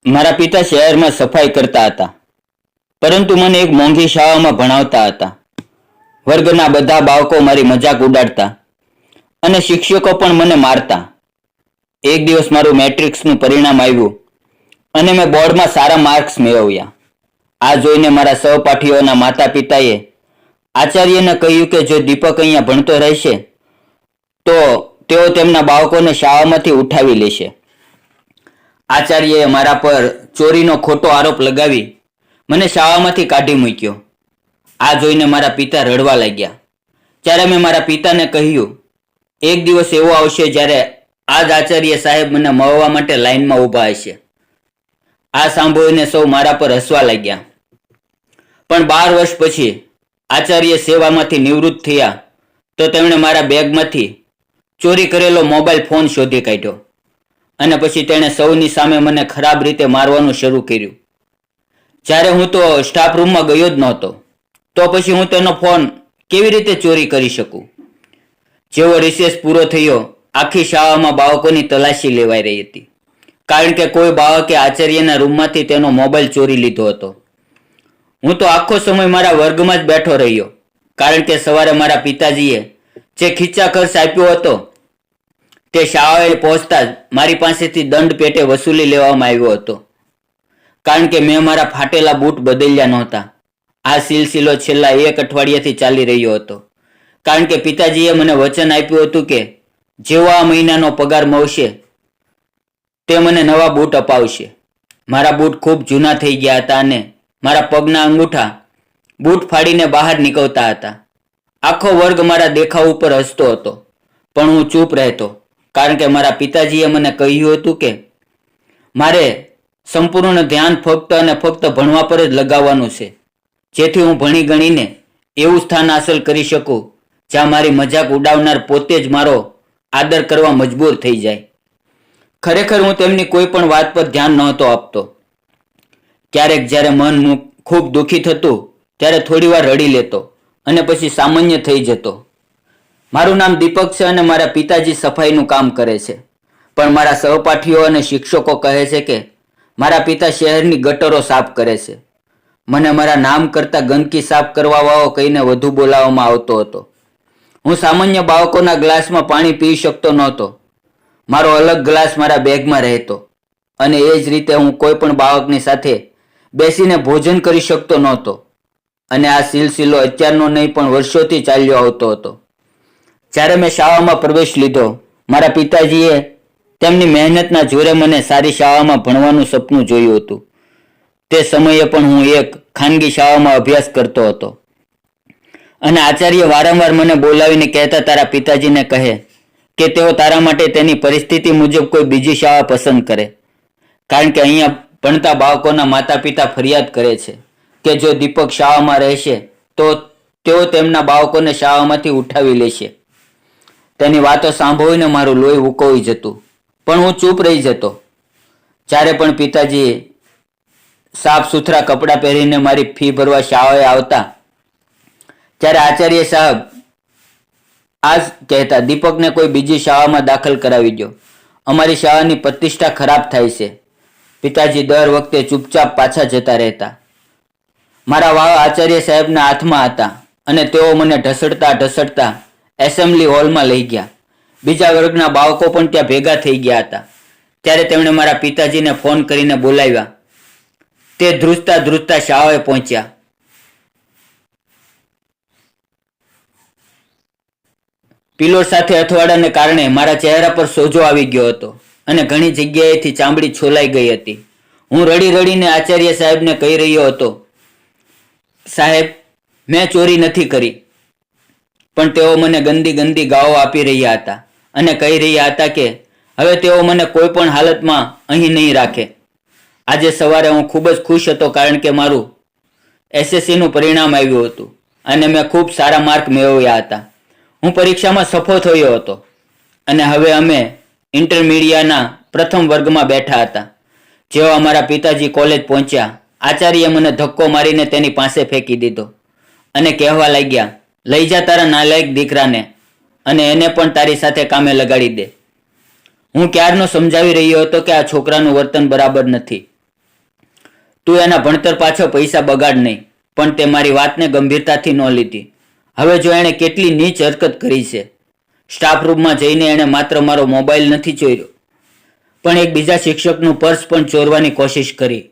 મારા પિતા શહેરમાં સફાઈ કરતા હતા, પરંતુ મને એક મોંઘી શાળામાં ભણાવતા હતા. વર્ગના બધા બાળકો મારી મજાક ઉડાડતા અને શિક્ષકો પણ મને મારતા. એક દિવસ મારું મેટ્રિક્સનું પરિણામ આવ્યું અને મેં બોર્ડમાં સારા માર્ક્સ મેળવ્યા. આ જોઈને મારા સહપાઠીઓના માતા પિતાએ આચાર્યને કહ્યું કે જો દીપક અહીંયા ભણતો રહેશે તો તેઓ તેમના બાળકોને શાળામાંથી ઉઠાવી લેશે. આચાર્યએ મારા પર ચોરીનો ખોટો આરોપ લગાવી મને શાળામાંથી કાઢી મૂક્યો. આ જોઈને મારા પિતા રડવા લાગ્યા. ત્યારે મેં મારા પિતાને કહ્યું, એક દિવસ એવો આવશે જ્યારે આ જ આચાર્ય સાહેબ મને મળવા માટે લાઈનમાં ઊભા હશે. આ સાંભળીને સૌ મારા પર હસવા લાગ્યા. પણ 12 વર્ષ પછી આચાર્ય સેવામાંથી નિવૃત્ત થયા તો તેમણે મારા બેગમાંથી ચોરી કરેલો મોબાઈલ ફોન શોધી કાઢ્યો અને પછી તેણે સૌની સામે મને ખરાબ રીતે મારવાનું શરૂ કર્યું. જ્યારે હું તો સ્ટાફ રૂમમાં ગયો જ નહોતો, તો પછી હું તેનો ફોન કેવી રીતે ચોરી કરી શકું? જેવો રિસેસ પૂરો થયો, આખી શાળામાં બાળકોની તલાશી લેવાઈ રહી હતી, કારણ કે કોઈ બાળકે આચાર્યના રૂમમાંથી તેનો મોબાઈલ ચોરી લીધો હતો. હું તો આખો સમય મારા વર્ગમાં જ બેઠો રહ્યો, કારણ કે સવારે મારા પિતાજીએ જે ખીચા ખર્ચ આપ્યો હતો તે શાળાએ પહોંચતા જ મારી પાસેથી દંડ પેટે વસૂલી લેવામાં આવ્યો હતો, કારણ કે મેં મારા ફાટેલા બૂટ બદલ્યા નહોતા. આ સિલસિલો છેલ્લા 1 અઠવાડિયાથી ચાલી રહ્યો હતો, કારણ કે પિતાજીએ મને વચન આપ્યું હતું કે જેવો આ મહિનાનો પગાર મળશે તે મને નવા બૂટ અપાવશે. મારા બૂટ ખૂબ જૂના થઈ ગયા હતા અને મારા પગના અંગૂઠા બૂટ ફાડીને બહાર નીકળતા હતા. આખો વર્ગ મારા દેખાવ ઉપર હસતો હતો, પણ હું ચૂપ રહેતો, કારણ કે મારા પિતાજીએ મને કહ્યું હતું કે મારે સંપૂર્ણ ધ્યાન ફક્ત અને ફક્ત ભણવા પર જ લગાવવાનું છે, જેથી હું ભણી ગણીને એવું સ્થાન હાંસલ કરી શકું જ્યાં મારી મજાક ઉડાવનાર પોતે જ મારો આદર કરવા મજબૂર થઈ જાય. ખરેખર હું તેમની કોઈ પણ વાત પર ધ્યાન નહોતો આપતો. ક્યારેક જ્યારે મન ખૂબ દુઃખી થતું ત્યારે થોડીવાર રડી લેતો અને પછી સામાન્ય થઈ જતો. મારું નામ દીપક છે અને મારા પિતાજી સફાઈનું કામ કરે છે, પણ મારા સહપાઠીઓ અને શિક્ષકો કહે છે કે મારા પિતા શહેરની ગટરો સાફ કરે છે. મને મારા નામ કરતાં ગંદકી સાફ કરવાવાળો કહીને વધુ બોલાવવામાં આવતો હતો. હું સામાન્ય બાળકોના ગ્લાસમાં પાણી પી શકતો નહોતો. મારો અલગ ગ્લાસ મારા બેગમાં રહેતો અને એ જ રીતે હું કોઈ પણ બાળકની સાથે બેસીને ભોજન કરી શકતો નહોતો. અને આ સિલસિલો અત્યારનો નહીં પણ વર્ષોથી ચાલ્યો આવતો હતો. જ્યારે મેં શાળામાં પ્રવેશ લીધો, મારા પિતાજીએ તેમની મહેનતના જોરે મને સારી શાળામાં ભણવાનું સપનું જોયું હતું. તે સમયે પણ હું એક ખાનગી શાળામાં અભ્યાસ કરતો હતો અને આચાર્ય વારંવાર મને બોલાવીને કહેતા તારા પિતાજીને કહે કે તેઓ તારા માટે તેની પરિસ્થિતિ મુજબ કોઈ બીજી શાળા પસંદ કરે, કારણ કે અહીંયા ભણતા બાળકોના માતા પિતા ફરિયાદ કરે છે કે જો દીપક શાળામાં રહેશે તો તેઓ તેમના બાળકોને શાળામાંથી ઉઠાવી લેશે. તેની વાતો સાંભળીને મારું લોહી ઉકળી જતું, પણ હું ચૂપ રહી જતો. જ્યારે પણ પિતાજી સાફ સુથરા કપડાં પહેરીને મારી ફી ભરવા શાળાએ આવતા ત્યારે આચાર્ય સાહેબ આ જ કહેતા, દીપકને કોઈ બીજી શાળામાં દાખલ કરાવી દો, અમારી શાળાની પ્રતિષ્ઠા ખરાબ થાય છે. પિતાજી દર વખતે ચૂપચાપ પાછા જતા રહેતા. મારા વાળ આચાર્ય સાહેબના હાથમાં હતા અને તેઓ મને ઢસડતા ઢસડતા એસેમ્બલી હોલમાં લઈ ગયા. બીજા વર્ગના બાળકો પણ ત્યાં ભેગા થઈ ગયા હતા. ત્યારે તેમણે મારા પિતાજીને ફોન કરીને બોલાવ્યા. તે ધ્રુજતા ધ્રુજતા શાળાએ પહોંચ્યા. પિલોર સાથે અથડાવાને કારણે મારા ચહેરા પર સોજો આવી ગયો હતો અને ઘણી જગ્યાએથી ચામડી છોલાઈ ગઈ હતી. હું રડી રડીને આચાર્ય સાહેબને કહી રહ્યો હતો, સાહેબ, મેં ચોરી નથી કરી. પણ તેઓ મને ગંદી ગંદી ગાળો આપી રહ્યા હતા અને કહી રહ્યા હતા કે હવે તેઓ મને કોઈ પણ હાલતમાં અહીં નહીં રાખે. આજે સવારે હું ખૂબ જ ખુશ હતો, કારણ કે મારું એસએસસીનું પરિણામ આવ્યું હતું અને મેં ખૂબ સારા માર્ક મેળવ્યા હતા. હું પરીક્ષામાં સફળ થયો હતો અને હવે અમે ઇન્ટરમીડિયાના પ્રથમ વર્ગમાં બેઠા હતા. જેવા મારા પિતાજી કોલેજ પહોંચ્યા, આચાર્યએ મને ધક્કો મારીને તેની પાસે ફેંકી દીધો અને કહેવા લાગ્યા, લઈ જા તારા નાલાયક દીકરાને અને એને પણ તારી સાથે કામે લગાડી દે. હું ક્યારનો સમજાવી રહ્યો હતો કે આ છોકરાનું વર્તન બરાબર નથી. તું એના ભણતર પાછળ પૈસા બગાડ નહીં. પણ તે મારી વાતને ગંભીરતાથી ન લીધી. હવે જો એણે કેટલી નીચ હરકત કરી છે. સ્ટાફ રૂમમાં જઈને એણે માત્ર મારો મોબાઈલ નથી ચોર્યો, પણ એક બીજા શિક્ષકનું પર્સ પણ ચોરવાની કોશિશ કરી.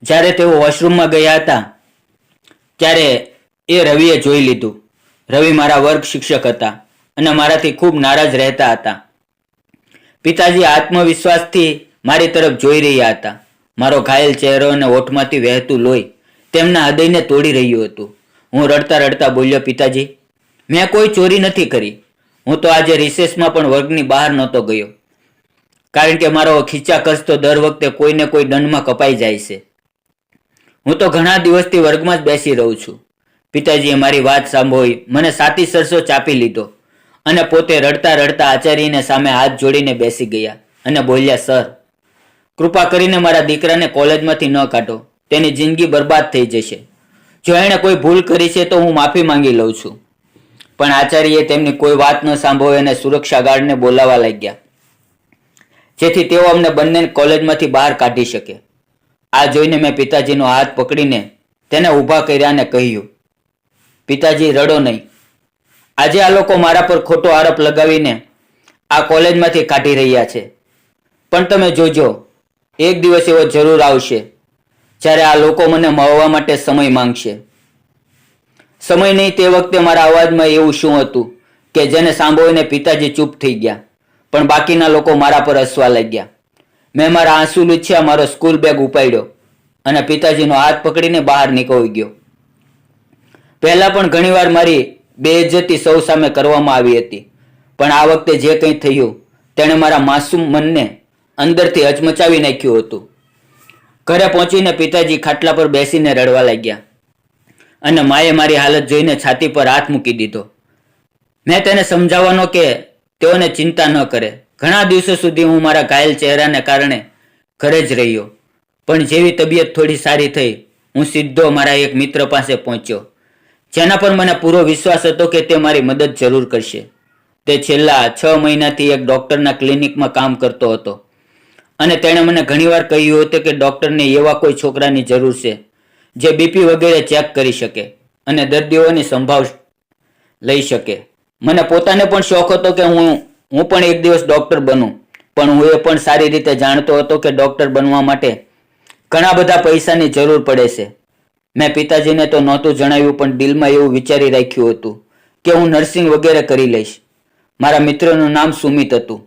જ્યારે તેઓ વોશરૂમમાં ગયા હતા ત્યારે એ રવિએ જોઈ લીધું. રવિ મારા વર્ગ શિક્ષક હતા અને મારાથી ખૂબ નારાજ રહેતા હતા. પિતાજી આત્મવિશ્વાસથી મારી તરફ જોઈ રહ્યા હતા. મારો ઘાયલ ચહેરો અને હોઠમાંથી વહેતું લોહી તેમના હૃદયને તોડી રહ્યું હતું. હું રડતા રડતા બોલ્યો, પિતાજી, મેં કોઈ ચોરી નથી કરી. હું તો આજે રિસેસમાં પણ વર્ગની બહાર નહોતો ગયો, કારણ કે મારો ખીચા ખર્ચ તો દર વખતે કોઈને કોઈ દંડમાં કપાઈ જાય છે. હું તો ઘણા દિવસથી વર્ગમાં જ બેસી રહું છું. પિતાજીએ મારી વાત સાંભળી મને સાતી સરસો ચાપી લીધો અને પોતે રડતા રડતા આચાર્યને સામે હાથ જોડીને બેસી ગયા અને બોલ્યા, સર, કૃપા કરીને મારા દીકરાને કોલેજમાંથી ન કાઢો. તેની જિંદગી બરબાદ થઈ જશે. જો એણે કોઈ ભૂલ કરી છે તો હું માફી માંગી લઉં છું. પણ આચાર્યએ તેમની કોઈ વાત ન સાંભળી અને સુરક્ષા ગાર્ડને બોલાવવા લાગ્યા, જેથી તેઓ અમને બંને કોલેજમાંથી બહાર કાઢી શકે. આ જોઈને મેં પિતાજીનો હાથ પકડીને તેને ઊભા કર્યા અને કહ્યું, પિતાજી, રડો નહીં. આજે આ લોકો મારા પર ખોટો આરોપ લગાવીને આ કોલેજમાંથી કાઢી રહ્યા છે, પણ તમે જોજો, એક દિવસ એવો જરૂર આવશે જ્યારે આ લોકો મને મળવા માટે સમય માંગશે. સમય નહીં તે વખતે મારા અવાજમાં એવું શું હતું કે જેને સાંભળીને પિતાજી ચૂપ થઈ ગયા, પણ બાકીના લોકો મારા પર હસવા લાગ્યા. મેં મારા આંસુ લૂછ્યા, મારો સ્કૂલ બેગ ઉપાડ્યો અને પિતાજીનો હાથ પકડીને બહાર નીકળી ગયો. પહેલા પણ ઘણીવાર મારી બેઇજ્જતી સૌ સામે કરવામાં આવી હતી, પણ આ વખતે જે કંઈ થયું તેણે મારા માસૂમ મનને અંદરથી હચમચાવી નાખ્યું હતું. ઘરે પહોંચીને પિતાજી ખાટલા પર બેસીને રડવા લાગ્યા અને માએ મારી હાલત જોઈને છાતી પર હાથ મૂકી દીધો. મેં તેને સમજાવવાનો કે તેઓને ચિંતા ન કરે. ઘણા દિવસો સુધી હું મારા ઘાયલ ચહેરાને કારણે ઘરે જ રહ્યો, પણ જેવી તબિયત થોડી સારી થઈ, હું સીધો મારા એક મિત્ર પાસે પહોંચ્યો, જેના પર મને પૂરો વિશ્વાસ હતો કે તે મારી મદદ જરૂર કરશે. તે છેલ્લા 6 મહિનાથી એક ડોક્ટરના ક્લિનિકમાં કામ કરતો હતો અને તેણે મને ઘણીવાર કહ્યું હતું કે ડોક્ટરને એવા કોઈ છોકરાની જરૂર છે જે બીપી વગેરે ચેક કરી શકે અને દર્દીઓની સંભાળ લઈ શકે. મને પોતાને પણ શોખ હતો કે હું પણ એક દિવસ ડોક્ટર બનું, પણ હું એ પણ સારી રીતે જાણતો હતો કે ડોક્ટર બનવા માટે ઘણા બધા પૈસાની જરૂર પડે છે. મેં પિતાજીને તો નહોતું જણાવ્યું, પણ દિલમાં એવું વિચારી રાખ્યું હતું કે હું નર્સિંગ વગેરે કરી લઈશ. મારા મિત્રનું નામ સુમિત હતું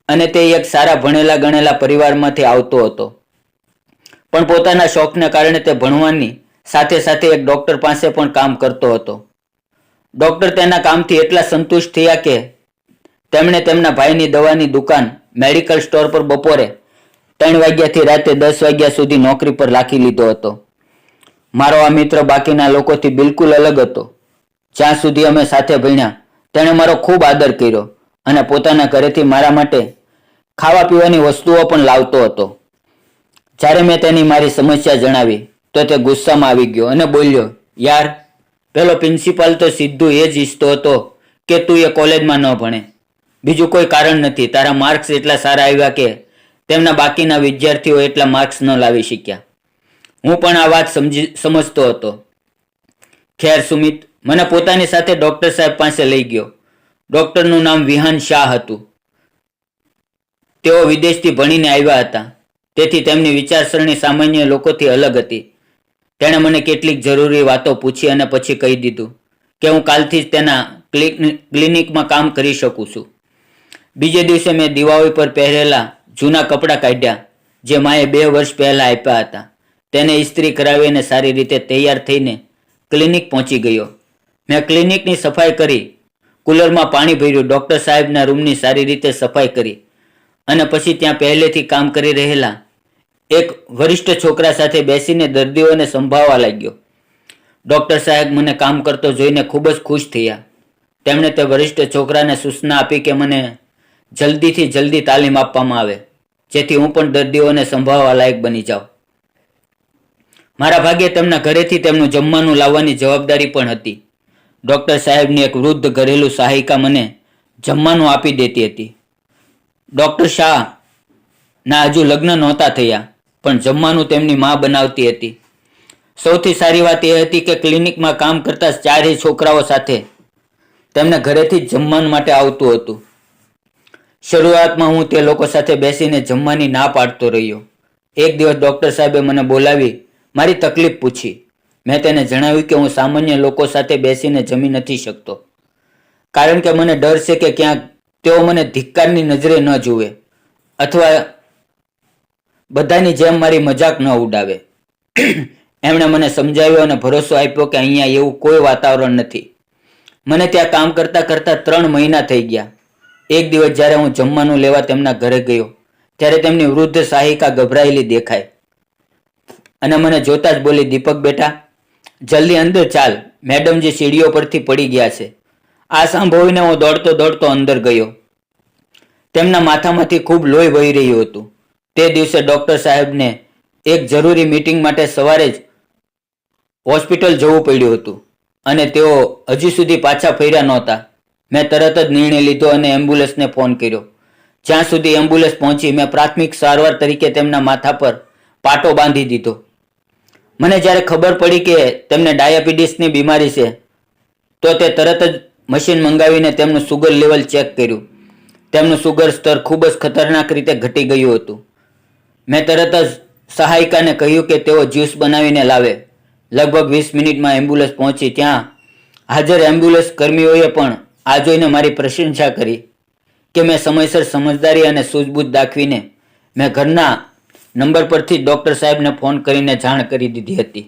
અને તે એક સારા ભણેલા ગણેલા પરિવારમાંથી આવતો હતો, પણ પોતાના શોખને કારણે તે ભણવાની સાથે સાથે એક ડોક્ટર પાસે પણ કામ કરતો હતો. ડોક્ટર તેના કામથી એટલા સંતુષ્ટ થયા કે તેમણે તેમના ભાઈની દવાની દુકાન મેડિકલ સ્ટોર પર બપોરે 3 વાગ્યાથી રાતે 10 વાગ્યા સુધી નોકરી પર રાખી લીધો હતો. મારો આ મિત્ર બાકીના લોકોથી બિલકુલ અલગ હતો. જ્યાં સુધી અમે સાથે ભણ્યા તેણે મારો ખૂબ આદર કર્યો અને પોતાના ઘરેથી મારા માટે ખાવા પીવાની વસ્તુઓ પણ લાવતો હતો. જ્યારે મેં તેની મારી સમસ્યા જણાવી તો તે ગુસ્સામાં આવી ગયો અને બોલ્યો, યાર, પેલો પ્રિન્સિપાલ તો સીધું એ જ ઈચ્છતો હતો કે તું એ કોલેજમાં ન ભણે. બીજું કોઈ કારણ નથી. તારા માર્ક્સ એટલા સારા આવ્યા કે તેમના બાકીના વિદ્યાર્થીઓ એટલા માર્ક્સ ન લાવી શક્યા. હું પણ આ વાત સમજતો હતો. ખેર સુમિત મને પોતાની સાથે ડોક્ટર સાહેબ પાસે લઈ ગયો. ડોક્ટરનું નામ વિહાન શાહ હતું. તેઓ વિદેશથી ભણીને આવ્યા હતા, તેથી તેમની વિચારસરણી સામાન્ય લોકોથી અલગ હતી. તેણે મને કેટલીક જરૂરી વાતો પૂછી અને પછી કહી દીધું કે હું કાલથી જ તેના ક્લિનિકમાં કામ કરી શકું છું. બીજે દિવસે મેં દિવાળી પર પહેરેલા જૂના કપડાં કાઢ્યા જે માએ 2 વર્ષ પહેલા આપ્યા હતા. તેને ઇસ્ત્રી કરાવીને સારી રીતે તૈયાર થઈને ક્લિનિક પહોંચી ગયો. મેં ક્લિનિકની સફાઈ કરી, કુલરમાં પાણી ભર્યું, ડોક્ટર સાહેબના રૂમની સારી રીતે સફાઈ કરી અને પછી ત્યાં પહેલેથી કામ કરી રહેલા એક વરિષ્ઠ છોકરા સાથે બેસીને દર્દીઓને સંભાળવા લાગ્યો. ડોક્ટર સાહેબ મને કામ કરતો જોઈને ખૂબ જ ખુશ થયા. તેમણે તે વરિષ્ઠ છોકરાને સૂચના આપી કે મને જલ્દીથી જલ્દી તાલીમ આપવામાં આવે, જેથી હું પણ દર્દીઓને સંભાળવા લાયક બની જાઉં. મારા ભાગ્યે તેમના ઘરેથી તેમનું જમવાનું લાવવાની જવાબદારી પણ હતી. ડોક્ટર સાહેબની એક વૃદ્ધ ઘરેલું સહાયિકા મને જમવાનું આપી દેતી હતી. ડોક્ટર શાહ ના હજુ લગ્ન નહોતા થયા, પણ જમવાનું તેમની મા બનાવતી હતી. સૌથી સારી વાત એ હતી કે ક્લિનિકમાં કામ કરતા ચારેય છોકરાઓ સાથે તેમને ઘરેથી જ જમવા માટે આવતું હતું. શરૂઆતમાં હું તે લોકો સાથે બેસીને જમવાની ના પાડતો રહ્યો. એક દિવસ ડૉક્ટર સાહેબે મને બોલાવી મારી તકલીફ પૂછી. મેં તેને જણાવ્યું કે હું સામાન્ય લોકો સાથે બેસીને જમી નથી શકતો, કારણ કે મને ડર છે કે ક્યાંક તેઓ મને ધિક્કારની નજરે ન જુએ અથવા બધાની જેમ મારી મજાક ન ઉડાવે. એમણે મને સમજાવ્યો અને ભરોસો આપ્યો કે અહીંયા એવું કોઈ વાતાવરણ નથી. મને ત્યાં કામ કરતા કરતા 3 મહિના થઈ ગયા. એક દિવસ જ્યારે હું જમવાનું લેવા તેમના ઘરે ગયો ત્યારે તેમની વૃદ્ધ સહાયિકા ગભરાયેલી દેખાય અને મને જોતા જ બોલી, દીપક બેટા, જલ્દી અંદર ચાલ, મેડમજી સીડીઓ પરથી પડી ગયા છે. આ સાંભળીને હું દોડતો દોડતો અંદર ગયો. તેમના માથામાંથી ખૂબ લોહી વહી રહ્યું હતું. તે દિવસે ડૉક્ટર સાહેબને એક જરૂરી મીટિંગ માટે સવારે જ હોસ્પિટલ જવું પડ્યું હતું અને તેઓ હજી સુધી પાછા ફર્યા નહોતા. મેં તરત જ નિર્ણય લીધો અને એમ્બ્યુલન્સને ફોન કર્યો. જ્યાં સુધી એમ્બ્યુલન્સ પહોંચી, મેં પ્રાથમિક સારવાર તરીકે તેમના માથા પર પાટો બાંધી દીધો. મને જ્યારે ખબર પડી કે તેમને ડાયાબિટીસની બીમારી છે તો તે તરત જ મશીન મંગાવીને તેમનું સુગર લેવલ ચેક કર્યું. તેમનું સુગર સ્તર ખૂબ જ ખતરનાક રીતે ઘટી ગયું હતું. મેં તરત જ સહાયિકાને કહ્યું કે તેઓ જ્યુસ બનાવીને લાવે. લગભગ 20 મિનિટમાં એમ્બ્યુલન્સ પહોંચી. ત્યાં હાજર એમ્બ્યુલન્સ કર્મીઓએ પણ આ જોઈને મારી પ્રશંસા કરી કે મેં સમયસર સમજદારી અને સૂઝબૂછ દાખવીને મેં ઘરના નંબર પરથી ડૉક્ટર સાહેબને ફોન કરીને જાણ કરી દીધી હતી.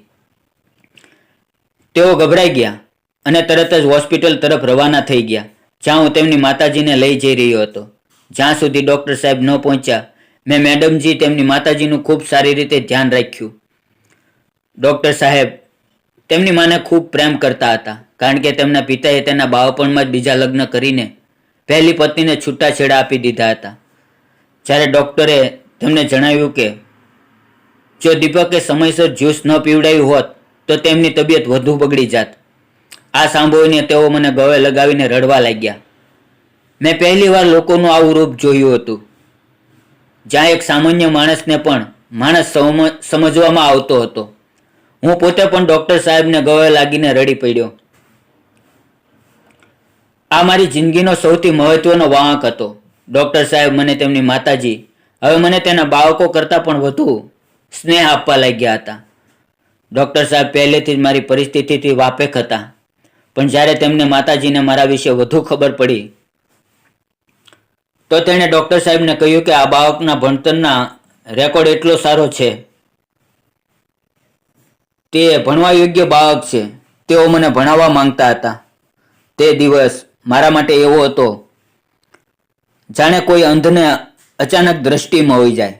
તેઓ ગભરાઈ ગયા અને તરત જ હોસ્પિટલ તરફ રવાના થઈ ગયા, જ્યાં હું તેમની માતાજીને લઈ જઈ રહ્યો હતો. જ્યાં સુધી ડૉક્ટર સાહેબ ન પહોંચ્યા, મેં મેડમજી તેમની માતાજીનું ખૂબ સારી રીતે ધ્યાન રાખ્યું. ડૉક્ટર સાહેબ તેમની માને ખૂબ પ્રેમ કરતા હતા, કારણ કે તેમના પિતાએ તેના બાળપણમાં જ બીજા લગ્ન કરીને પહેલી પત્નીને છૂટાછેડા આપી દીધા હતા. જ્યારે ડૉક્ટરે તેમને જણાવ્યું કે જો દીપકે સમયસર જ્યુસ ન પીવડાવ્યું હોત તો તેમની તબિયત વધુ બગડી જાત. આ સાંભળીને તેઓ મને ગળે લગાવીને રડવા લાગ્યા. મેં પહેલીવાર લોકોનું આવું રૂપ જોયું હતું, જ્યાં એક સામાન્ય માણસને પણ માણસ સમજવામાં આવતો હતો. હું પોતે પણ ડૉક્ટર સાહેબને ગળે લાગીને રડી પડ્યો. આ મારી જિંદગીનો સૌથી મહત્વનો વાંક હતો. ડૉક્ટર સાહેબ મને તેમની માતાજી હવે મને તેના બાળકો કરતાં પણ વધુ સ્નેહ આપવા લાગ્યા હતા. ડૉક્ટર સાહેબ પહેલેથી જ મારી પરિસ્થિતિથી વાકેફ હતા, પણ જ્યારે તેમને માતાજીને મારા વિશે વધુ ખબર પડી તો તેણે ડૉક્ટર સાહેબને કહ્યું કે આ બાળકના ભણતરના રેકોર્ડ એટલો સારો છે, તે ભણવા યોગ્ય બાળક છે. તેઓ મને ભણાવવા માંગતા હતા. તે દિવસ મારા માટે એવો હતો જાણે કોઈ અંધને અચાનક દ્રષ્ટિ મળી જાય.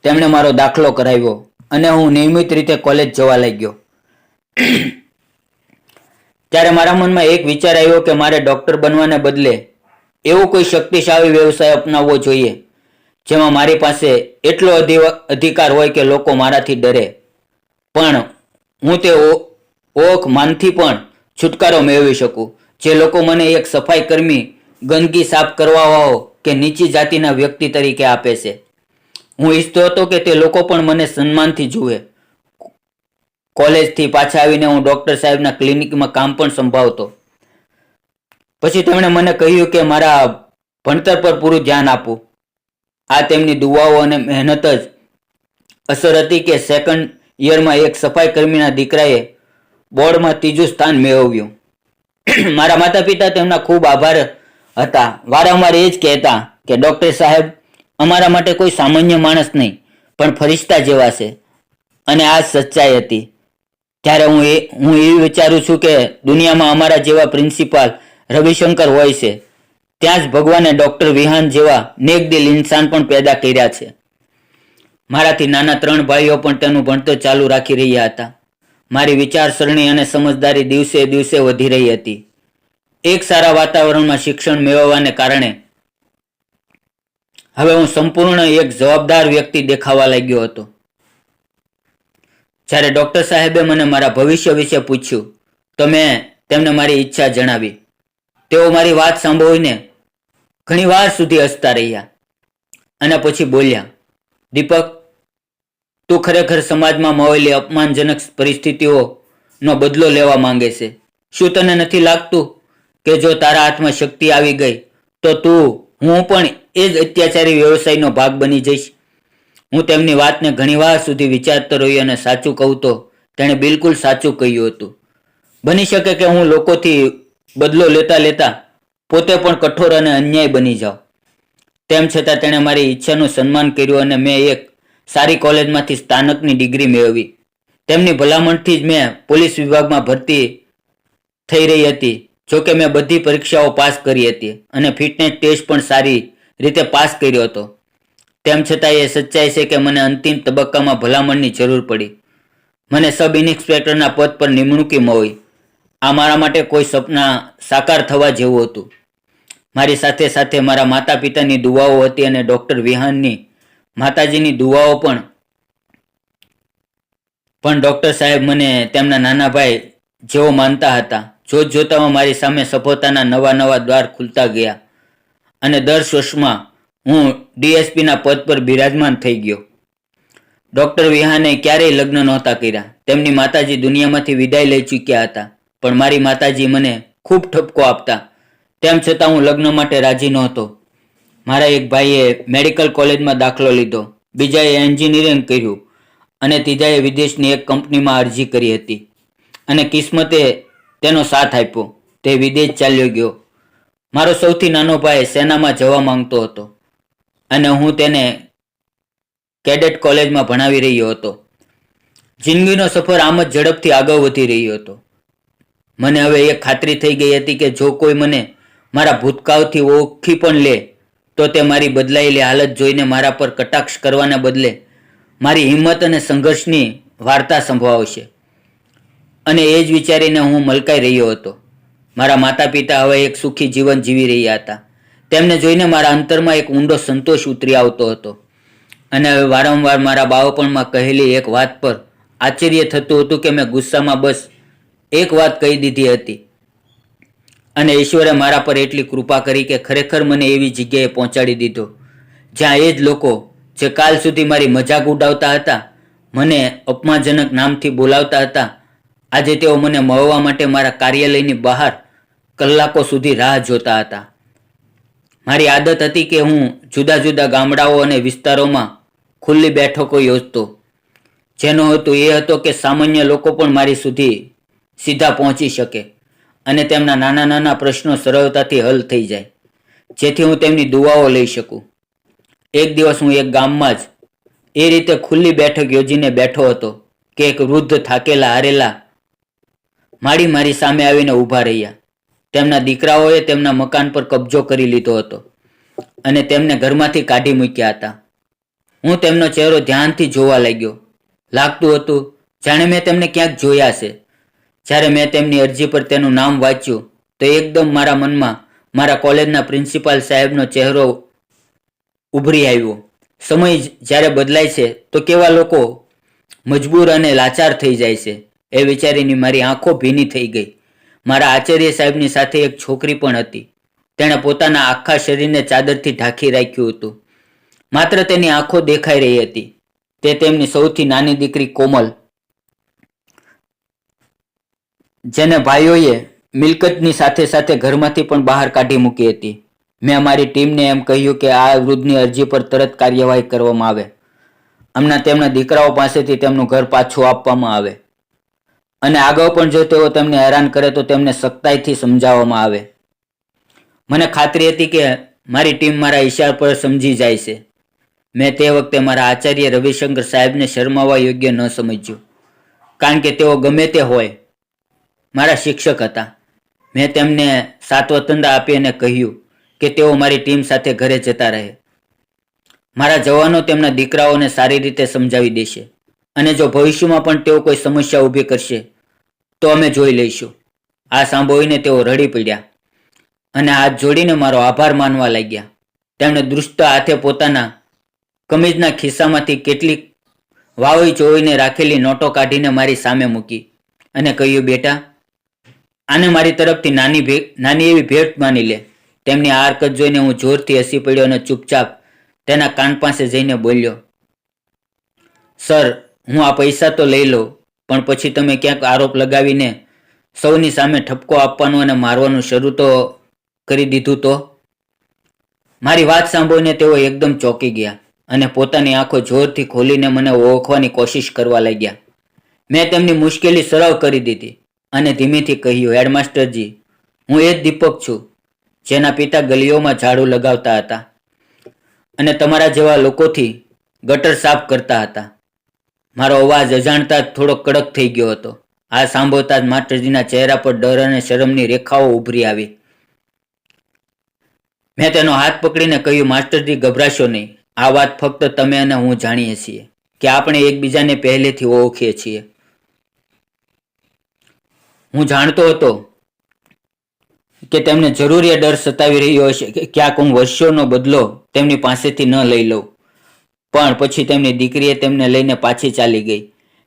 તેમણે મારો દાખલો કરાવ્યો અને હું નિયમિત રીતે કોલેજ જવા લાગ્યો. ત્યારે મારા મનમાં એક વિચાર આવ્યો કે મારે ડૉક્ટર બનવાને બદલે એવો કોઈ શક્તિશાળી વ્યવસાય અપનાવવો જોઈએ જેમાં મારી પાસે એટલો અધિકાર હોય કે લોકો મારાથી ડરે, પણ હું તે ઓખ માનથી પણ છુટકારો મેળવી શકું, જે લોકો મને એક સફાઈ કર્મી, ગંદકી સાફ કરવાવાળો કે નીચી જાતિના વ્યક્તિ તરીકે આપે છે. હું ઈચ્છતો હતો કે તે લોકો પણ મને સન્માનથી જુએ. કોલેજથી પાછા આવીને હું ડૉક્ટર સાહેબના ક્લિનિકમાં કામ પણ સંભાળતો. પછી તેમણે મને કહ્યું કે મારા ભણતર પર પૂરું ધ્યાન આપવું. આ તેમની દુઆઓ અને મહેનત જ અસર હતી કે સેકન્ડ યરમાં એક સફાઈ કર્મીના દીકરાએ બોર્ડમાં 3જું સ્થાન મેળવ્યું. મારા માતા પિતા તેમના ખૂબ આભાર હતા. વારંવાર એ જ કહેતા કે ડૉક્ટર સાહેબ અમારા માટે કોઈ સામાન્ય માણસ નહીં પણ ફરિશ્તા જેવા છે, અને આ સચ્ચાઈ હતી. ત્યારે હું એ વિચારું છું કે દુનિયામાં અમારા જેવા પ્રિન્સિપાલ રવિશંકર હોય છે, ત્યાં જ ભગવાને ડૉક્ટર વિહાન જેવા નેકદિલ ઇન્સાન પણ પેદા કર્યા છે. મારાથી નાના 3 ભાઈઓ પણ તેનું ભણતર ચાલુ રાખી રહ્યા હતા. મારી વિચારસરણી અને સમજદારી દિવસે દિવસે વધી રહી હતી. એક સારા વાતાવરણમાં શિક્ષણ મેળવવાને કારણે હવે હું સંપૂર્ણ એક જવાબદાર વ્યક્તિ દેખાવા લાગ્યો હતો. જ્યારે ડૉક્ટર સાહેબે મને મારા ભવિષ્ય વિશે પૂછ્યું તો મેં તેમને મારી ઈચ્છા જણાવી. તેઓ મારી વાત સાંભળીને ઘણી વાર સુધી હસતા રહ્યા અને પછી બોલ્યા, દીપક, તું ખરેખર સમાજમાં મળેલી અપમાનજનક પરિસ્થિતિઓનો બદલો લેવા માંગે છે. શું તને નથી લાગતું કે જો તારા હાથમાં શક્તિ આવી ગઈ તો હું પણ એ જ અત્યાચારી વ્યવસાયનો ભાગ બની જઈશ? હું તેમની વાતને ઘણીવાર સુધી વિચારતો રહ્યો અને સાચું કહું તો તેણે બિલકુલ સાચું કહ્યું હતું. બની શકે કે હું લોકોથી બદલો લેતા લેતા પોતે પણ કઠોર અને અન્યાય બની જાઉં. તેમ છતાં તેણે મારી ઈચ્છાનું સન્માન કર્યું અને મેં એક સારી કોલેજમાંથી સ્નાતકની ડિગ્રી મેળવી. તેમની ભલામણથી જ મેં પોલીસ વિભાગમાં ભરતી થઈ રહી હતી. જોકે મેં બધી પરીક્ષાઓ પાસ કરી હતી અને ફિટનેસ ટેસ્ટ પણ સારી રીતે પાસ કર્યો હતો. તેમ છતાં એ સચ્ચાઈ છે કે મને અંતિમ તબક્કામાં ભલામણની જરૂર પડી. મને સબ ઇન્સ્પેક્ટરના પદ પર નિમણૂકી મળી. આ મારા માટે કોઈ સપના સાકાર થવા જેવું હતું. મારી સાથે સાથે મારા માતા પિતાની દુઆઓ હતી અને ડૉક્ટર વિહાનની માતાજીની દુઆઓ પણ ડૉક્ટર સાહેબ મને તેમના નાના ભાઈ જેવો માનતા હતા. જોત જોતામાં મારી સામે સફળતાના નવા નવા દ્વાર ખુલતા ગયા અને 10 વર્ષમાં હું ડીએસપીના પદ પર બિરાજમાન થઈ ગયો. ડૉક્ટર વિહાને ક્યારેય લગ્ન નહોતા કર્યા. તેમની માતાજી દુનિયામાંથી વિદાય લઈ ચૂક્યા હતા, પણ મારી માતાજી મને ખૂબ ઠપકો આપતા. તેમ છતાં હું લગ્ન માટે રાજી નહોતો. મારા એક ભાઈએ મેડિકલ કોલેજમાં દાખલો લીધો, બીજાએ એન્જિનિયરિંગ કર્યું અને ત્રીજાએ વિદેશની એક કંપનીમાં અરજી કરી હતી અને કિસ્મતે તેનો સાથ આપ્યો. તે વિદેશ ચાલ્યો ગયો. મારો સૌથી નાનો ભાઈ સેનામાં જવા માંગતો હતો અને હું તેને કેડેટ કોલેજમાં ભણાવી રહ્યો હતો. જિંદગીનો સફર આમ જ ઝડપથી આગળ વધી રહ્યો હતો. મને હવે એક ખાતરી થઈ ગઈ હતી કે જો કોઈ મને મારા ભૂતકાળથી ઓળખી પણ લે તો તે મારી બદલાયેલી હાલત જોઈને મારા પર કટાક્ષ કરવાને બદલે મારી હિંમત અને સંઘર્ષની વાર્તા સંભળાવશે. અને એ જ વિચારીને હું મલકાઈ રહ્યો હતો. મારા માતા પિતા હવે એક સુખી જીવન જીવી રહ્યા હતા. તેમને જોઈને મારા અંતરમાં એક ઊંડો સંતોષ ઉતરી આવતો હતો અને હવે વારંવાર મારા બાળપણમાં કહેલી એક વાત પર આશ્ચર્ય થતું હતું કે મેં ગુસ્સામાં બસ એક વાત કહી દીધી હતી અને ઈશ્વરે મારા પર એટલી કૃપા કરી કે ખરેખર મને એવી જગ્યાએ પહોંચાડી દીધો જ્યાં એ જ લોકો જે કાલ સુધી મારી મજાક ઉડાવતા હતા, મને અપમાનજનક નામથી બોલાવતા હતા, આજે તેઓ મને મળવા માટે મારા કાર્યાલયની બહાર કલાકો સુધી રાહ જોતા હતા. મારી આદત હતી કે હું જુદા જુદા ગામડાઓ અને વિસ્તારોમાં ખુલ્લી બેઠકો યોજતો, જેનો હેતુ એ હતો કે સામાન્ય લોકો પણ મારી સુધી સીધા પહોંચી શકે અને તેમના નાના નાના પ્રશ્નો સરળતાથી હલ થઈ જાય, જેથી હું તેમની દુઆઓ લઈ શકું. એક દિવસ હું એક ગામમાં જ એ રીતે ખુલ્લી બેઠક યોજીને બેઠો હતો કે એક વૃદ્ધ થાકેલા હારેલા માળી મારી સામે આવીને ઊભા રહ્યા. તેમના દીકરાઓએ તેમના મકાન પર કબજો કરી લીધો હતો અને તેમને ઘરમાંથી કાઢી મૂક્યા હતા. હું તેમનો ચહેરો ધ્યાનથી જોવા લાગ્યો. લાગતું હતું જાણે મેં તેમને ક્યાંક જોયા છે. જ્યારે મેં તેમની અરજી પર તેનું નામ વાંચ્યું તો એકદમ મારા મનમાં મારા કોલેજના પ્રિન્સિપાલ સાહેબનો ચહેરો ઉભરી આવ્યો. સમય જ્યારે બદલાય છે તો કેવા લોકો મજબૂર અને લાચાર થઈ જાય છે એ વિચારીને મારી આંખો ભીની થઈ ગઈ. મારા આચાર્ય સાહેબની સાથે એક છોકરી પણ હતી. તેણે પોતાના આખા શરીરને ચાદરથી ઢાંકી રાખ્યું હતું. માત્ર તેની આંખો દેખાઈ રહી હતી. તે તેમની સૌથી નાની દીકરી કોમલ, જેને ભાઈઓએ મિલકતની સાથે સાથે ઘરમાંથી પણ બહાર કાઢી મૂકી હતી. મેં અમારી ટીમને એમ કહ્યું કે આ વૃદ્ધની અરજી પર તરત કાર્યવાહી કરવામાં આવે. તેમના દીકરાઓ પાસેથી તેમનું ઘર પાછું આપવામાં આવે અને આગળ પણ જો તેઓ તેમને હેરાન કરે તો તેમને સખ્તાઈથી સમજાવવામાં આવે. મને ખાતરી હતી કે મારી ટીમ મારા ઈશારા પર સમજી જાય છે. મેં તે વખતે મારા આચાર્ય રવિશંકર સાહેબને શરમાવવા યોગ્ય ન સમજ્યું, કારણ કે તેઓ ગમે તે હોય મારા શિક્ષક હતા. મેં તેમને સાત્વતંડા આપી અને કહ્યું કે તેઓ મારી ટીમ સાથે ઘરે જતા રહે. મારા જવાનો તેમના દીકરાઓને સારી રીતે સમજાવી દેશે અને જો ભવિષ્યમાં પણ તેઓ કોઈ સમસ્યા ઊભી કરશે તો અમે જોઈ લઈશું. આ સાંભળીને તેઓ રડી પડ્યા અને હાથ જોડીને મારો આભાર માનવા લાગ્યા. તેમણે દૃષ્ટ હાથે પોતાના કમીજના ખિસ્સામાંથી કેટલીક વાવડી ચોવીને રાખેલી નોટો કાઢીને મારી સામે મૂકી અને કહ્યું, બેટા, આને મારી તરફથી નાની એવી ભેટ માની લે. તેમની આ હરકત જોઈને હું જોરથી હસી પડ્યો અને ચૂપચાપ તેના કાન પાસે જઈને બોલ્યો, સર, હું આ પૈસા તો લઈ લઉં, પણ પછી તમે ક્યાંક આરોપ લગાવીને સૌની સામે ઠપકો આપવાનું અને મારવાનું શરૂ તો કરી દીધું તો? મારી વાત સાંભળીને તેઓ એકદમ ચોંકી ગયા અને પોતાની આંખો જોરથી ખોલીને મને ઓળખવાની કોશિશ કરવા લાગ્યા. મેં તેમની મુશ્કેલી સરળ કરી દીધી અને ધીમેથી કહ્યું, હેડમાસ્ટરજી, હું એ જ દીપક છું જેના પિતા ગલીઓમાં ઝાડુ લગાવતા હતા અને તમારા જેવા લોકોથી ગટર સાફ કરતા હતા. મારો અવાજ અજાણતા જ થોડો કડક થઈ ગયો હતો. આ સાંભળતા જ માસ્ટરજીના ચહેરા પર ડર અને શરમની રેખાઓ ઉભરી આવી. મેં તેનો હાથ પકડીને કહ્યું, માસ્ટરજી, ગભરાશો નહીં. આ વાત ફક્ત તમે અને હું જાણીએ છીએ કે આપણે એકબીજાને પહેલેથી ઓળખીએ છીએ. હું જાણતો હતો કે તેમને જરૂર એ ડર સતાવી રહ્યો હશે કે ક્યાંક હું વર્ષોનો બદલો તેમની પાસેથી ન લઈ લઉં. પણ પછી તેમની દીકરીએ તેમને લઈને પાછી ચાલી ગઈ.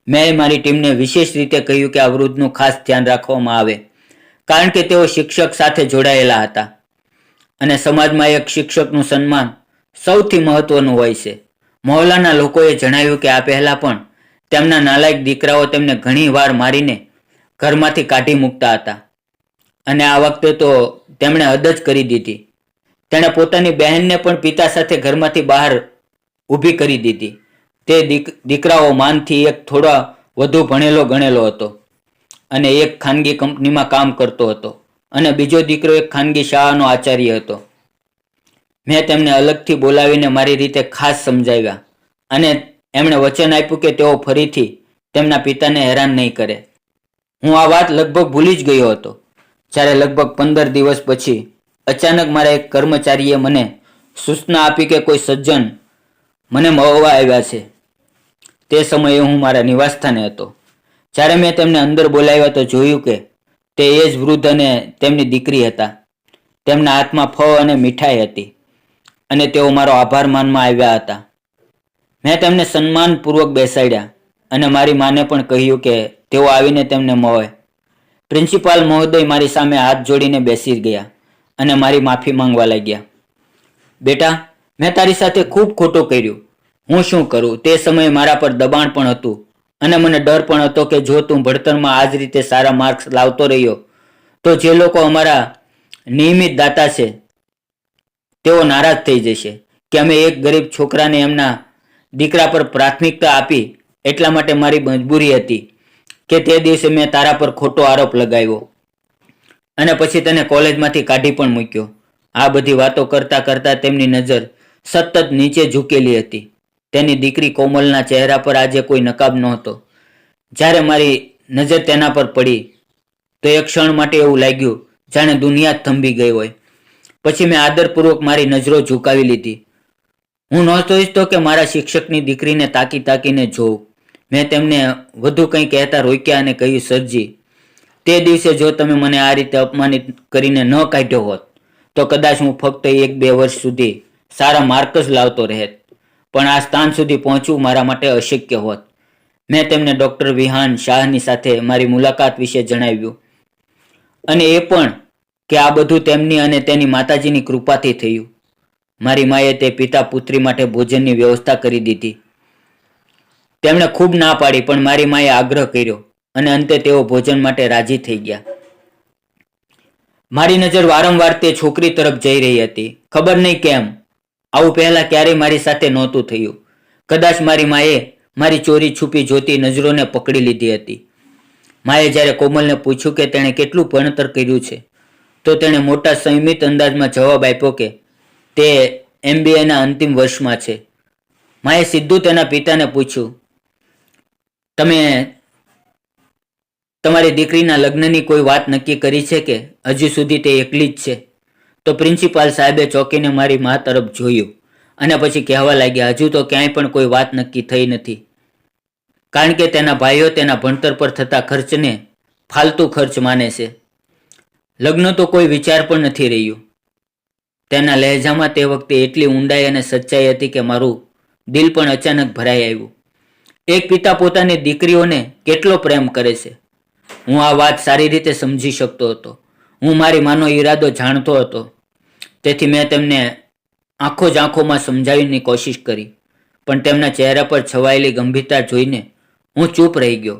મેં મારી ટીમને વિશેષ રીતે કહ્યું કે આ વૃદ્ધનું ખાસ ધ્યાન રાખવામાં આવે, કારણ કે તેઓ શિક્ષક સાથે જોડાયેલા હતા અને સમાજમાં એક શિક્ષકનું સન્માન સૌથી મહત્વનું હોય છે. મહોલ્લાના લોકોએ જણાવ્યું કે આ પહેલા પણ તેમના નાલાયક દીકરાઓ તેમને ઘણી વાર મારીને ઘરમાંથી કાઢી મૂકતા હતા અને આ વખતે તો તેમણે હદ જ કરી દીધી. તેણે પોતાની બહેનને પણ પિતા સાથે ઘરમાંથી બહાર ઊભી કરી દીધી. તે દીકરાઓ માનથી એક થોડા વધુ ભણેલો ગણેલો હતો અને એક ખાનગી કંપનીમાં કામ કરતો હતો અને બીજો દીકરો એક ખાનગી શાળાનો આચાર્ય હતો. મેં તેમને અલગથી બોલાવીને મારી રીતે ખાસ સમજાવ્યા અને એમણે વચન આપ્યું કે તેઓ ફરીથી તેમના પિતાને હેરાન નહીં કરે. હું આ વાત લગભગ ભૂલી જ ગયો હતો જ્યારે લગભગ 15 દિવસ પછી અચાનક મારા એક કર્મચારીએ મને સૂચના આપી કે કોઈ સજ્જન મને મળવા આવ્યા છે. તે સમયે હું મારા નિવાસસ્થાને હતો. જ્યારે મેં તેમને અંદર બોલાવ્યા તો જોયું કે તે એ જ વૃદ્ધ અને તેમની દીકરી હતા. તેમના હાથમાં ફળ અને મીઠાઈ હતી અને તેઓ મારો આભાર માનવા આવ્યા હતા. મેં તેમને સન્માનપૂર્વક બેસાડ્યા અને મારી માને પણ કહ્યું કે તેઓ આવીને તેમને મળે. પ્રિન્સિપાલ મહોદય મારી સામે હાથ જોડીને બેસી ગયા અને મારી માફી માંગવા લાગ્યા. બેટા, મેં તારી સાથે ખૂબ ખોટું કર્યું. હું શું કરું? તે સમયે મારા પર દબાણ પણ હતું અને મને ડર પણ હતો કે જો તું ભણતરમાં આ જ રીતે સારા માર્ક્સ લાવતો રહ્યો તો જે લોકો અમારા નિયમિત દાતા છે તેઓ નારાજ થઈ જશે કે અમે એક ગરીબ છોકરાને એમના દીકરા પર પ્રાથમિકતા આપી. એટલા માટે મારી મજબૂરી હતી કે તે દિવસે મેં તારા પર ખોટો આરોપ લગાવ્યો અને પછી તને કોલેજમાંથી કાઢી પણ મૂક્યો. આ બધી વાતો કરતા કરતા તેમની નજર સતત નીચે ઝૂકેલી હતી. તેની દીકરી કોમલના ચહેરા પર આજે કોઈ નકાબ નહોતો. જ્યારે મારી નજર તેના પર પડી તો એક ક્ષણ માટે એવું લાગ્યું જાણે દુનિયા જ થંભી ગઈ હોય. પછી મેં આદરપૂર્વક મારી નજરો ઝુકાવી લીધી. હું નહોતો ઈચ્છતો કે મારા શિક્ષકની દીકરીને તાકી તાકીને જોઉં. મેં તેમને વધુ કંઈ કહેતા રોક્યા અને કહ્યું, સરજી, તે દિવસે જો તમે મને આ રીતે અપમાનિત કરીને ન કાઢ્યો હોત તો કદાચ હું ફક્ત 1-2 વર્ષ સુધી સારા માર્ક જ લાવતો રહેત, પણ આ સ્થાન સુધી પહોંચવું મારા માટે અશક્ય હોત. મેં તેમને ડૉક્ટર વિહાન શાહની સાથે મારી મુલાકાત વિશે જણાવ્યું અને એ પણ કે આ બધું તેમની અને તેની માતાજીની કૃપાથી થયું. મારી માએ તે પિતા પુત્રી માટે ભોજનની વ્યવસ્થા કરી દીધી. તેમણે ખૂબ ના પાડી પણ મારી માએ આગ્રહ કર્યો અને અંતે તેઓ ભોજન માટે રાજી થઈ ગયા. મારી નજર વારંવાર તે છોકરી તરફ જઈ રહી હતી. ખબર નહીં કેમ આવું પહેલા ક્યારેય મારી સાથે નહોતું થયું. કદાચ મારી માએ મારી ચોરી છુપી જોતી નજરોને પકડી લીધી હતી. માએ જ્યારે કોમલને પૂછ્યું કે તેણે કેટલું ભણતર કર્યું છે તો તેણે મોટા સંયમિત અંદાજમાં જવાબ આપ્યો કે તે MBAના અંતિમ વર્ષમાં છે. માએ સીધું તેના પિતાને પૂછ્યું, તમે તમારી દીકરીના લગ્નની કોઈ વાત નક્કી કરી છે કે હજુ સુધી તે એકલી જ છે? તો પ્રિન્સિપાલ સાહેબે ચોંકીને મારી મા તરફ જોયું અને પછી કહેવા લાગ્યા, હજુ તો ક્યાંય પણ કોઈ વાત નક્કી થઈ નથી, કારણ કે તેના ભાઈઓ તેના ભણતર પર થતા ખર્ચને ફાલતુ ખર્ચ માને છે. લગ્ન તો કોઈ વિચાર પણ નથી રહ્યું. તેના લહેજામાં તે વખતે એટલી ઊંડાઈ અને સચ્ચાઈ હતી કે મારું દિલ પણ અચાનક ભરાઈ આવ્યું. એક પિતા પોતાની દીકરીઓને કેટલો પ્રેમ કરે છે. હું આ વાત સારી રીતે સમજી શકતો હતો. હું મારી માનો ઈરાદો જાણતો હતો, તેથી મેં તેમને આંખોમાં સમજાવવાની કોશિશ કરી. પણ તેમના ચહેરા પર છવાયેલી ગંભીરતા જોઈને હું ચૂપ રહી ગયો.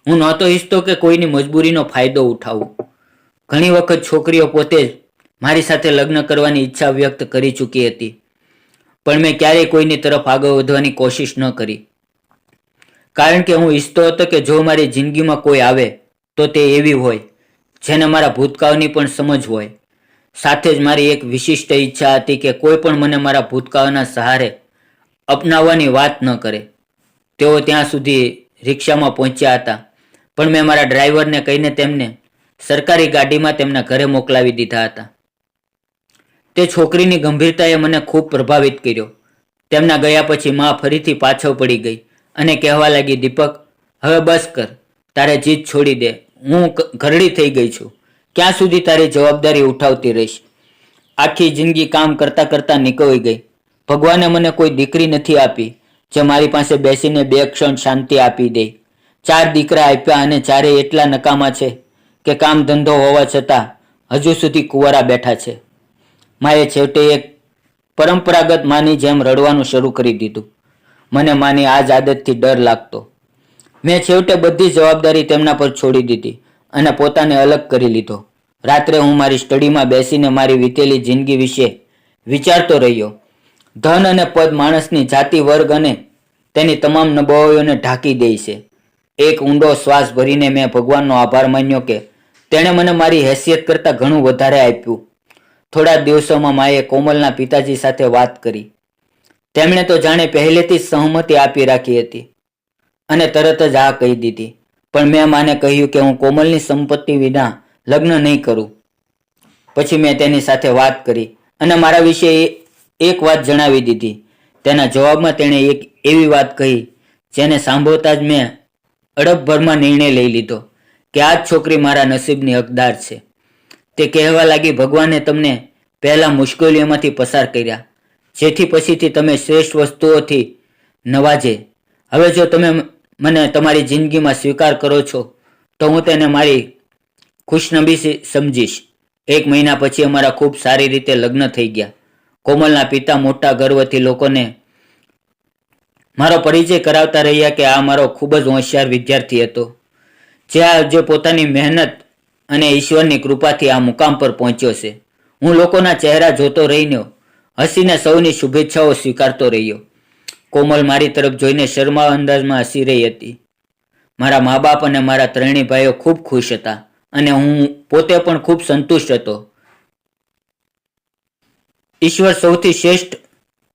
હું નહોતો ઈચ્છતો કે કોઈની મજબૂરીનો ફાયદો ઉઠાવું. ઘણી વખત છોકરીઓ પોતે જ મારી સાથે લગ્ન કરવાની ઈચ્છા વ્યક્ત કરી ચૂકી હતી, પણ મેં ક્યારેય કોઈની તરફ આગળ વધવાની કોશિશ ન કરી. કારણ કે હું ઈચ્છતો હતો કે જો મારી જિંદગીમાં કોઈ આવે તો તે એવી હોય જેને મારા ભૂતકાળની પણ સમજ હોય. સાથે જ મારી એક વિશિષ્ટ ઈચ્છા હતી કે કોઈ પણ મને મારા ભૂતકાળના સહારે અપનાવવાની વાત ન કરે. તેઓ ત્યાં સુધી રિક્ષામાં પહોંચ્યા હતા, પણ મેં મારા ડ્રાઈવરને કહીને તેમને સરકારી ગાડીમાં તેમના ઘરે મોકલાવી દીધા હતા. તે છોકરીની ગંભીરતાએ મને ખૂબ પ્રભાવિત કર્યો. તેમના ગયા પછી માં ફરીથી પાછળ પડી ગઈ અને કહેવા લાગી, દીપક, હવે બસ કર, તારે જીદ છોડી દે. હું ઘરડી થઈ ગઈ છું. ક્યાં સુધી તારી જવાબદારી ઉઠાવતી રહીશ? આખી જિંદગી કામ કરતા કરતા નીકળી ગઈ. ભગવાને મને કોઈ દીકરી નથી આપી જે મારી પાસે બેસીને 2 ક્ષણ શાંતિ આપી દે. 4 દીકરા આપ્યા અને ચારેય એટલા નકામા છે કે કામ ધંધો હોવા છતાં હજુ સુધી કુંવારા બેઠા છે. માએ છેવટે એક પરંપરાગત માની જેમ રડવાનું શરૂ કરી દીધું. મને માની આ જ આદતથી ડર લાગતો. મેં છેવટે બધી જવાબદારી તેમના પર છોડી દીધી અને પોતાને અલગ કરી લીધો. રાત્રે હું મારી સ્ટડીમાં બેસીને મારી વીતેલી જિંદગી વિશે વિચારતો રહ્યો. ધન અને પદ માણસની જાતિ, વર્ગ અને તેની તમામ નબળાઈઓને ઢાંકી દે છે. એક ઊંડો શ્વાસ ભરીને મેં ભગવાનનો આભાર માન્યો કે તેણે મને મારી હેસિયત કરતાં ઘણું વધારે આપ્યું. થોડા દિવસોમાં માએ કોમલના પિતાજી સાથે વાત કરી. તેમણે તો જાણે પહેલેથી જ સહમતિ આપી રાખી હતી અને તરત જ આ કહી દીધી. પણ મેં માને કહ્યું કે હું કોમલની સંપત્તિ વિના લગ્ન નહીં કરું. પછી મેં તેની સાથે વાત કરી અને મારા વિશે એક વાત જણાવી દીધી. તેના જવાબમાં તેણે એક એવી વાત કહી જેને સાંભળતા જ મેં અડપભરમાં નિર્ણય લઈ લીધો કે આ જ છોકરી મારા નસીબની હકદાર છે. તે કહેવા લાગી, ભગવાને તમને પહેલા મુશ્કેલીઓમાંથી પસાર કર્યા જેથી પછીથી તમે શ્રેષ્ઠ વસ્તુઓથી નવાજે. હવે જો તમે મને તમારી જિંદગીમાં સ્વીકાર કરો છો તો હું તેને મારી ખુશનસીબી સમજીશ. 1 મહિના પછી અમારા ખૂબ સારી રીતે લગ્ન થઈ ગયા. કોમલના પિતા મોટા ગર્વથી લોકોને મારો પરિચય કરાવતા રહ્યા કે આ મારો ખૂબ જ હોશિયાર વિદ્યાર્થી હતો, જે પોતાની મહેનત અને ઈશ્વરની કૃપાથી આ મુકામ પર પહોંચ્યો છે. હું લોકોના ચહેરા જોતો રહીને હસીને સૌની શુભેચ્છાઓ સ્વીકારતો રહ્યો. કોમલ મારી તરફ જોઈને શર્માળ અંદાજમાં હસી રહી હતી. મારા મા બાપ અને મારા ત્રણેય ભાઈઓ ખૂબ ખુશ હતા અને હું પોતે પણ ખૂબ સંતુષ્ટ હતો. ઈશ્વર સૌથી શ્રેષ્ઠ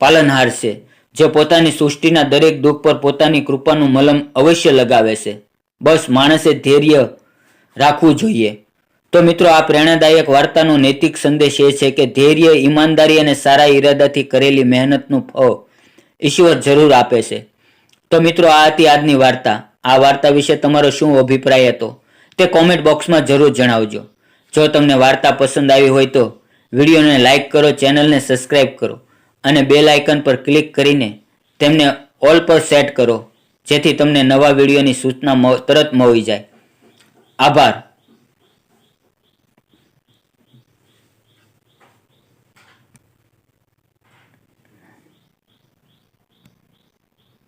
પાલનહાર છે, જે પોતાની સૃષ્ટિના દરેક દુઃખ પર પોતાની કૃપાનું મલમ અવશ્ય લગાવે છે. બસ માણસે ધૈર્ય રાખવું જોઈએ. તો મિત્રો, આ પ્રેરણાદાયક વાર્તાનો નૈતિક સંદેશ એ છે કે ધૈર્ય, ઈમાનદારી અને સારા ઈરાદાથી કરેલી મહેનતનું ફળ ઈશ્વર જરૂર આપે છે. તો મિત્રો, આ હતી આજની વાર્તા. આ વાર્તા વિશે તમારો શું અભિપ્રાય હતો તે કોમેન્ટ બોક્સમાં જરૂર જણાવજો. જો તમને વાર્તા પસંદ આવી હોય તો વિડીયોને લાઇક કરો, ચેનલને સબસ્ક્રાઇબ કરો અને બેલ આઇકન પર ક્લિક કરીને તેમને ઓલ પર સેટ કરો જેથી તમને નવા વિડીયોની સૂચના તરત મળી જાય. આભાર.